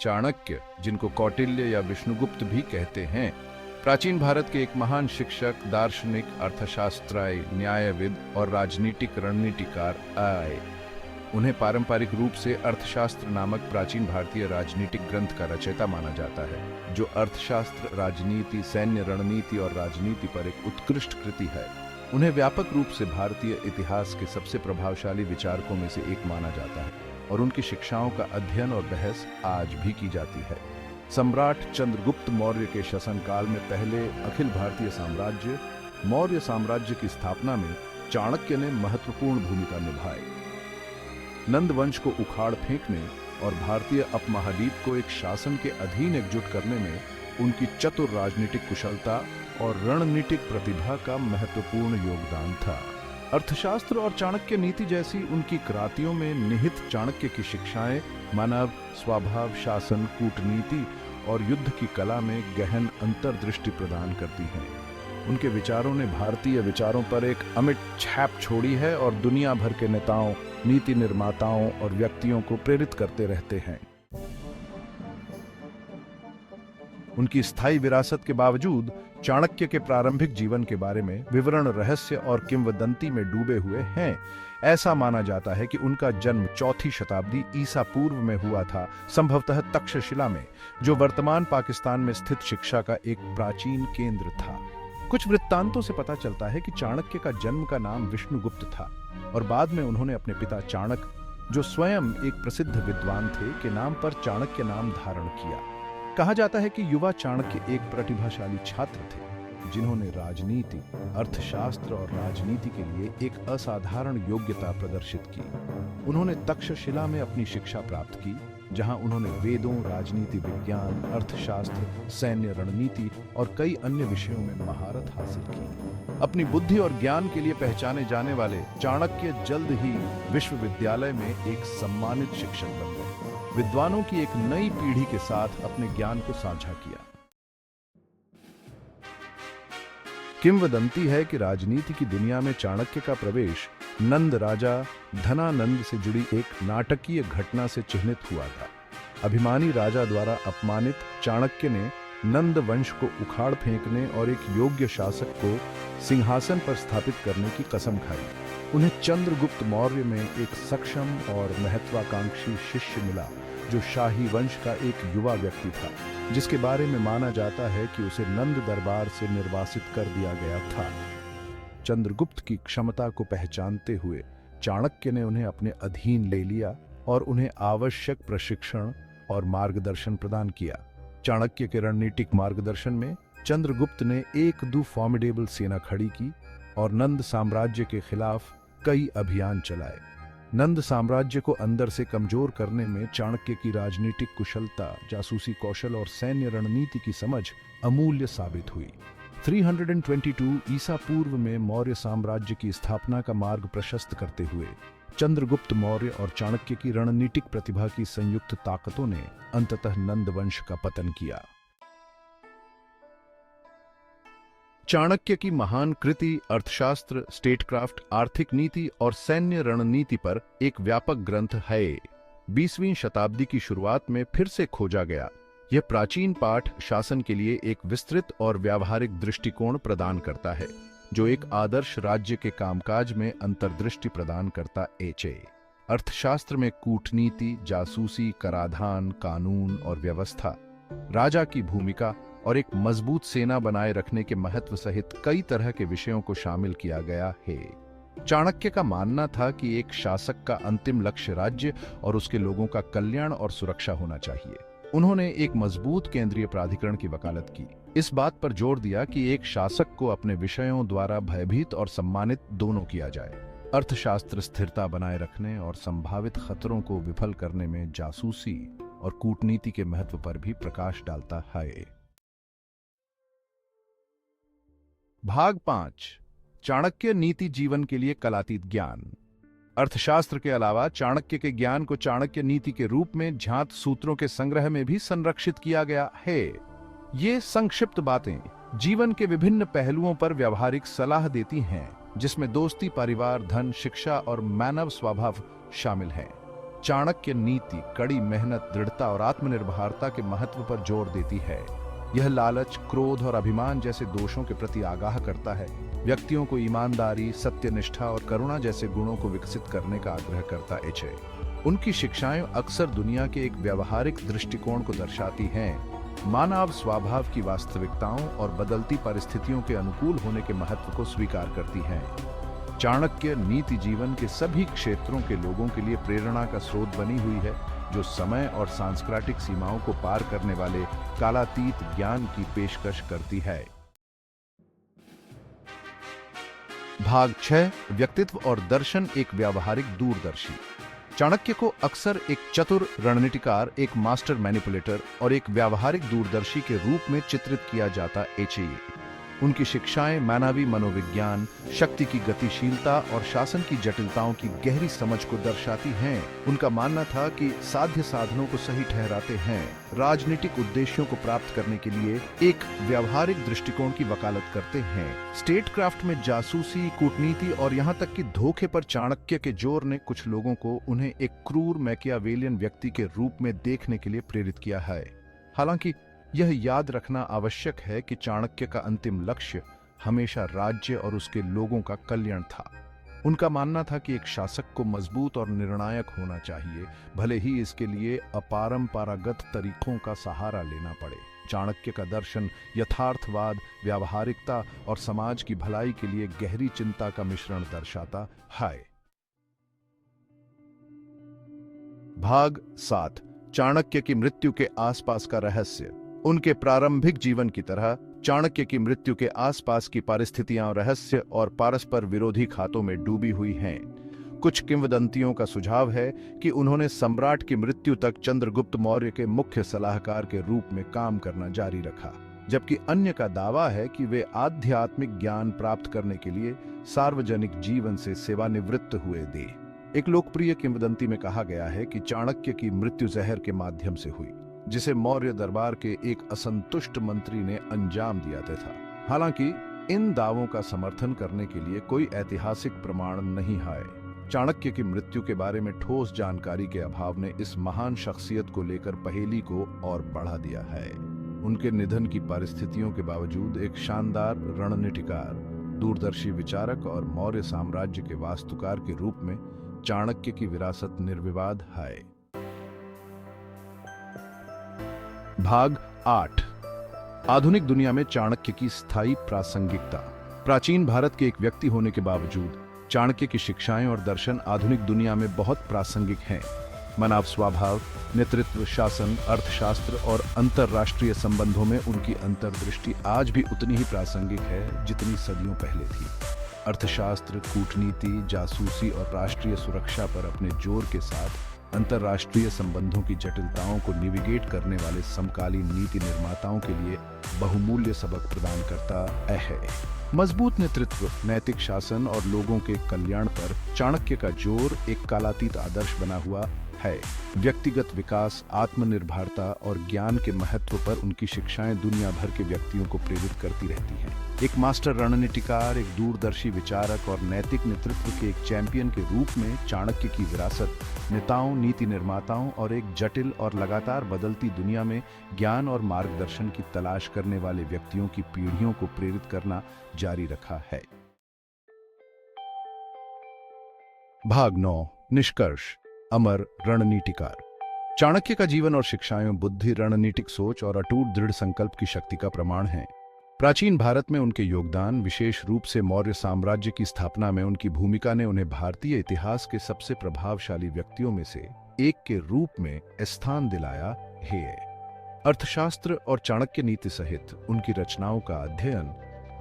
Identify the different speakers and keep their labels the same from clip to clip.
Speaker 1: चाणक्य, जिनको कौटिल्य या विष्णुगुप्त भी कहते हैं, प्राचीन भारत के एक महान शिक्षक, दार्शनिक, अर्थशास्त्री, न्यायविद और राजनीतिक रणनीतिकार आए। उन्हें पारंपरिक रूप से अर्थशास्त्र नामक प्राचीन भारतीय राजनीतिक ग्रंथ का रचयिता माना जाता है, जो अर्थशास्त्र, राजनीति, सैन्य रणनीति और राजनीति पर एक उत्कृष्ट कृति है। उन्हें व्यापक रूप से भारतीय इतिहास के सबसे प्रभावशाली विचारकों में से एक माना जाता है और उनकी शिक्षाओं का अध्ययन और बहस आज भी की जाती है। सम्राट चंद्रगुप्त मौर्य के शासनकाल में पहले अखिल भारतीय साम्राज्य मौर्य साम्राज्य की स्थापना में चाणक्य ने महत्वपूर्ण भूमिका निभाई। नंद वंश को उखाड़ फेंकने और भारतीय उपमहाद्वीप को एक शासन के अधीन एकजुट करने में उनकी चतुर राजनीतिक कुशलता और रणनीतिक प्रतिभा का महत्वपूर्ण योगदान था। अर्थशास्त्र और चाणक्य नीति जैसी उनकी कृतियों में निहित चाणक्य की शिक्षाएं मानव स्वभाव, शासन, कूटनीति और युद्ध की कला में गहन अंतर्दृष्टि प्रदान करती हैं। उनके विचारों ने भारतीय विचारों पर एक अमिट छाप छोड़ी है और दुनिया भर के नेताओं, नीति निर्माताओं और व्यक्तियों को प्रेरित करते रहते हैं। उनकी स्थायी विरासत के बावजूद चाणक्य के प्रारंभिक जीवन के बारे में विवरण रहस्य और किंवदंती में डूबे हुए हैं। ऐसा माना जाता है कि उनका जन्म 4वीं शताब्दी ईसा पूर्व में हुआ था, संभवतः तक्षशिला में, जो वर्तमान पाकिस्तान में स्थित शिक्षा का एक प्राचीन केंद्र था। कुछ वृत्तांतों से पता चलता है कि चाणक्य का जन्म का नाम विष्णुगुप्त था और बाद में उन्होंने अपने पिता चाणक्य, जो स्वयं एक प्रसिद्ध विद्वान थे, के नाम पर चाणक्य नाम धारण किया। कहा जाता है कि युवा चाणक्य एक प्रतिभाशाली छात्र थे जिन्होंने राजनीति, अर्थशास्त्र और राजनीति के लिए एक असाधारण योग्यता प्रदर्शित की। उन्होंने तक्षशिला में अपनी शिक्षा प्राप्त की, जहां उन्होंने वेदों, राजनीति विज्ञान, अर्थशास्त्र, सैन्य रणनीति और कई अन्य विषयों में महारत हासिल की। अपनी बुद्धि और ज्ञान के लिए पहचाने जाने वाले चाणक्य जल्द ही विश्वविद्यालय में एक सम्मानित शिक्षक बन गए। विद्वानों की एक नई पीढ़ी के साथ अपने ज्ञान को साझा किया। किंवदंती है कि राजनीति की दुनिया में चाणक्य का प्रवेश नंद राजा धनानंद से जुड़ी एक नाटकीय घटना से चिन्हित हुआ था। अभिमानी राजा द्वारा अपमानित चाणक्य ने नंद वंश को उखाड़ फेंकने और एक योग्य शासक को सिंहासन पर स्थापित करने की कसम खाई। उन्हें चंद्रगुप्त मौर्य में एक सक्षम और महत्वाकांक्षी शिष्य मिला, जो शाही वंश का एक युवा व्यक्ति था, जिसके बारे में माना जाता है कि उसे नंद दरबार से निर्वासित कर दिया गया था। चंद्रगुप्त की क्षमता को पहचानते हुए चाणक्य ने उन्हें अपने अधीन ले लिया और उन्हें आवश्यक प्रशिक्षण और मार्गदर्शन प्रदान किया। चाणक्य के रणनीतिक मार्गदर्शन में चंद्रगुप्त ने एक फॉर्मिडेबल सेना खड़ी की और नंद साम्राज्य के खिलाफ कई अभियान चलाए। नंद साम्राज्य को अंदर से कमजोर करने में चाणक्य की राजनीतिक कुशलता, जासूसी कौशल और सैन्य रणनीति की समझ अमूल्य साबित हुई। 322 ईसा पूर्व में मौर्य साम्राज्य की स्थापना का मार्ग प्रशस्त करते हुए चंद्रगुप्त मौर्य और चाणक्य की रणनीतिक प्रतिभा की संयुक्त ताकतों ने अंततः नंद वंश का पतन किया। चाणक्य की महान कृति अर्थशास्त्र, स्टेटक्राफ्ट, आर्थिक नीति और सैन्य रणनीति पर एक व्यापक ग्रंथ है। 20वीं शताब्दी की शुरुआत में फिर से खोजा गया। यह प्राचीन पाठ शासन के लिए एक विस्तृत और व्यावहारिक दृष्टिकोण प्रदान करता है, जो एक आदर्श राज्य के कामकाज में अंतर्दृष्टि प्रदान करता है। अर्थशास्त्र में कूटनीति, जासूसी, कराधान, कानून और व्यवस्था, राजा की भूमिका और एक मजबूत सेना बनाए रखने के महत्व सहित कई तरह के विषयों को शामिल किया गया है। चाणक्य का मानना था कि एक शासक का अंतिम लक्ष्य राज्य और उसके लोगों का कल्याण और सुरक्षा होना चाहिए। उन्होंने एक मजबूत केंद्रीय प्राधिकरण की वकालत की, इस बात पर जोर दिया कि एक शासक को अपने विषयों द्वारा भयभीत और सम्मानित दोनों किया जाए। अर्थशास्त्र स्थिरता बनाए रखने और संभावित खतरों को विफल करने में जासूसी और कूटनीति के महत्व पर भी प्रकाश डालता है। भाग 5 चाणक्य नीति जीवन के लिए कलातीत ज्ञान। अर्थशास्त्र के अलावा चाणक्य के ज्ञान को चाणक्य नीति के रूप में ज्ञात सूत्रों के संग्रह में भी संरक्षित किया गया है। ये संक्षिप्त बातें जीवन के विभिन्न पहलुओं पर व्यावहारिक सलाह देती हैं, जिसमें दोस्ती, परिवार, धन, शिक्षा और मानव स्वभाव शामिल हैं। चाणक्य नीति कड़ी मेहनत, दृढ़ता और आत्मनिर्भरता के महत्व पर जोर देती है। यह लालच, क्रोध और अभिमान जैसे दोषों के प्रति आगाह करता है। व्यक्तियों को ईमानदारी, सत्यनिष्ठा और करुणा जैसे गुणों को विकसित करने का आग्रह करता है। उनकी शिक्षाएं अक्सर दुनिया के एक व्यावहारिक दृष्टिकोण को दर्शाती हैं, मानव स्वभाव की वास्तविकताओं और बदलती परिस्थितियों के अनुकूल होने के महत्व को स्वीकार करती हैं। चाणक्य नीति जीवन के सभी क्षेत्रों के लोगों के लिए प्रेरणा का स्रोत बनी हुई है, जो समय और सांस्कृतिक सीमाओं को पार करने वाले कालातीत ज्ञान की पेशकश करती है। भाग 6, व्यक्तित्व और दर्शन एक व्यावहारिक दूरदर्शी। चाणक्य को अक्सर एक चतुर रणनीतिकार, एक मास्टर मैनिपुलेटर और एक व्यावहारिक दूरदर्शी के रूप में चित्रित किया जाता है। उनकी शिक्षाएं मानवीय मनोविज्ञान, शक्ति की गतिशीलता और शासन की जटिलताओं की गहरी समझ को दर्शाती हैं। उनका मानना था कि साध्य साधनों को सही ठहराते हैं, राजनीतिक उद्देश्यों को प्राप्त करने के लिए एक व्यावहारिक दृष्टिकोण की वकालत करते हैं। स्टेटक्राफ्ट में जासूसी, कूटनीति और यहाँ तक कि धोखे पर चाणक्य के जोर ने कुछ लोगों को उन्हें एक क्रूर मैकियावेलियन व्यक्ति के रूप में देखने के लिए प्रेरित किया है। हालांकि यह याद रखना आवश्यक है कि चाणक्य का अंतिम लक्ष्य हमेशा राज्य और उसके लोगों का कल्याण था। उनका मानना था कि एक शासक को मजबूत और निर्णायक होना चाहिए, भले ही इसके लिए अपरंपरागत तरीकों का सहारा लेना पड़े। चाणक्य का दर्शन यथार्थवाद, व्यावहारिकता और समाज की भलाई के लिए गहरी चिंता का मिश्रण दर्शाता है। भाग 7, चाणक्य की मृत्यु के आसपास का रहस्य। उनके प्रारंभिक जीवन की तरह चाणक्य की मृत्यु के आसपास की परिस्थितियां रहस्य और परस्पर विरोधी खातों में डूबी हुई हैं। कुछ किंवदंतियों का सुझाव है कि उन्होंने सम्राट की मृत्यु तक चंद्रगुप्त मौर्य के मुख्य सलाहकार के रूप में काम करना जारी रखा, जबकि अन्य का दावा है कि वे आध्यात्मिक ज्ञान प्राप्त करने के लिए सार्वजनिक जीवन से सेवानिवृत्त हुए थे। एक लोकप्रिय किंवदंती में कहा गया है कि चाणक्य की मृत्यु जहर के माध्यम से हुई, जिसे मौर्य दरबार के एक असंतुष्ट मंत्री ने अंजाम दिया था। हालांकि इन दावों का समर्थन करने के लिए कोई ऐतिहासिक प्रमाण नहीं है। चाणक्य की मृत्यु के बारे में ठोस जानकारी के अभाव ने इस महान शख्सियत को लेकर पहेली को और बढ़ा दिया है। उनके निधन की परिस्थितियों के बावजूद एक शानदार रणनीतिकार, दूरदर्शी विचारक और मौर्य साम्राज्य के वास्तुकार के रूप में चाणक्य की विरासत निर्विवाद है। भाग 8, आधुनिक दुनिया में चाणक्य की स्थायी प्रासंगिकता। प्राचीन भारत के एक व्यक्ति होने के बावजूद चाणक्य की शिक्षाएं और दर्शन आधुनिक दुनिया में बहुत प्रासंगिक हैं। मानव स्वभाव, नेतृत्व, शासन, अर्थशास्त्र और अंतरराष्ट्रीय संबंधों में उनकी अंतर्दृष्टि आज भी उतनी ही प्रासंगिक है जितनी सदियों पहले थी। अर्थशास्त्र, कूटनीति, जासूसी और राष्ट्रीय सुरक्षा पर अपने जोर के साथ अंतरराष्ट्रीय संबंधों की जटिलताओं को नेविगेट करने वाले समकालीन नीति निर्माताओं के लिए बहुमूल्य सबक प्रदान करता है। मजबूत नेतृत्व, नैतिक शासन और लोगों के कल्याण पर चाणक्य का जोर एक कालातीत आदर्श बना हुआ है। व्यक्तिगत विकास, आत्मनिर्भरता और ज्ञान के महत्व पर उनकी शिक्षाएं दुनिया भर के व्यक्तियों को प्रेरित करती रहती हैं। एक मास्टर रणनीतिकार, एक दूरदर्शी विचारक और नैतिक नेतृत्व के एक चैंपियन के रूप में चाणक्य की विरासत नेताओं, नीति निर्माताओं और एक जटिल और लगातार बदलती दुनिया में ज्ञान और मार्गदर्शन की तलाश करने वाले व्यक्तियों की पीढ़ियों को प्रेरित करना जारी रखा है। भाग 9, निष्कर्ष। अमर रणनीतिकार। चाणक्य का जीवन और शिक्षाएं बुद्धि, रणनीतिक सोच और अटूट दृढ़ संकल्प की शक्ति का प्रमाण हैं। प्राचीन भारत में उनके योगदान, विशेष रूप से मौर्य साम्राज्य की स्थापना में उनकी भूमिका ने उन्हें भारतीय इतिहास के सबसे प्रभावशाली व्यक्तियों में से एक के रूप में स्थान दिलाया है। अर्थशास्त्र और चाणक्य नीति सहित उनकी रचनाओं का अध्ययन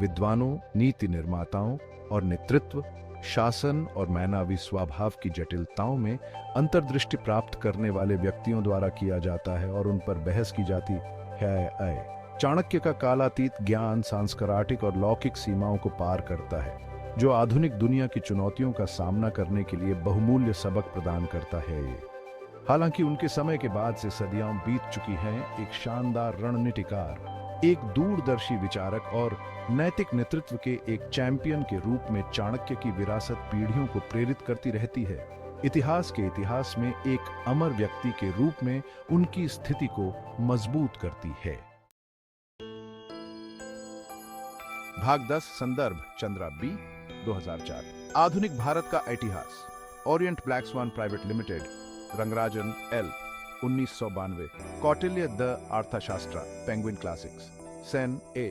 Speaker 1: विद्वानों, नीति निर्माताओं और नेतृत्व, शासन और मानवीय स्वभाव की जटिलताओं में अंतर्दृष्टि प्राप्त करने वाले व्यक्तियों द्वारा किया जाता है और उन पर बहस की जाती है। चाणक्य का कालातीत ज्ञान सांस्कृतिक और लौकिक सीमाओं को पार करता है, जो आधुनिक दुनिया की चुनौतियों का सामना करने के लिए बहुमूल्य सबक प्रदान करता है। हालांकि उनके समय के बाद से सदियां बीत चुकी हैं, एक शानदार रणनीतिकार, एक दूरदर्शी विचारक और नैतिक नेतृत्व के एक चैंपियन के रूप में चाणक्य की विरासत पीढ़ियों को प्रेरित करती रहती है। इतिहास के इतिहास में एक अमर व्यक्ति के रूप में उनकी स्थिति को मजबूत करती है। भाग 10 संदर्भ चंद्रा बी 2004। आधुनिक भारत का इतिहास। Orient Black Swan private limited, Rangarajan L 1992। Kautilya the Arthashastra, Penguin Classics, Sen A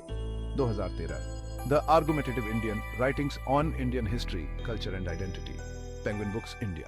Speaker 1: 2013। The argumentative Indian, writings on Indian history, culture and identity, Penguin Books India.